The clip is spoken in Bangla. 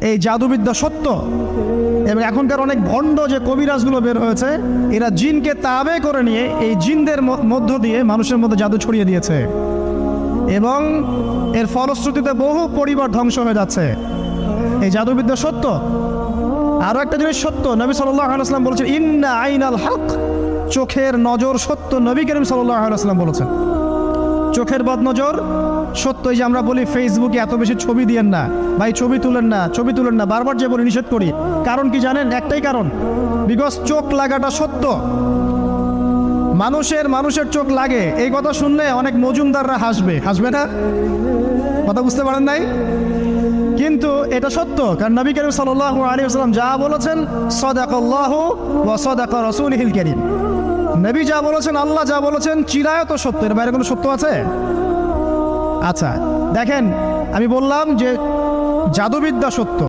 এই জাদুবিদ্যা সত্য। এবং এখনকার অনেক ভণ্ড যে কবিরাজগুলো বের হয়েছে, এরা জিনকে তাবে করে নিয়ে এই জিনদের মধ্য দিয়ে মানুষের মধ্যে জাদু ছড়িয়ে দিয়েছে, এবং এর ফলশ্রুতিতে বহু পরিবার ধ্বংস হয়ে যাচ্ছে। এই জাদুবিদ্যা সত্য। আরো একটা জিনিস সত্য, নবী সাল্লাল্লাহু আলাইহি ওয়াসাল্লাম বলেছেন ইন্না আইনাল হক, চোখের নজর সত্য। নবী করিম সাল্লাল্লাহু আলাইহি ওয়াসাল্লাম বলেছেন চোখের বদনজর সত্য। এই যে আমরা বলি ফেসবুকে এত বেশি ছবি দিয়েন না ভাই, ছবি তুলেন না, ছবি তুলেন না, বারবার যে বলি নিষেধ করি, কারণ কি জানেন? একটাই কারণ, বিকজ চোখ লাগাটা সত্য। মানুষের চোখ লাগে, এই কথা শুনলে অনেক মজুমদাররা হাসবে না? কথা বুঝতে পারেন নাই? কিন্তু এটা সত্য, কারণ নবী করিম সাল্লাল্লাহু আলাইহি ওয়াসাল্লাম যা বলেছেন সাদাকাল্লাহু ওয়া সাদাকা রাসূলুহুল কারীম, নবী যা বলেছেন, আল্লাহ যা বলেছেন চিরায়ত সত্য। এর বাইরে কোনো সত্য আছে? আচ্ছা দেখেন, আমি বললাম যে জাদুবিদ্যা সত্য।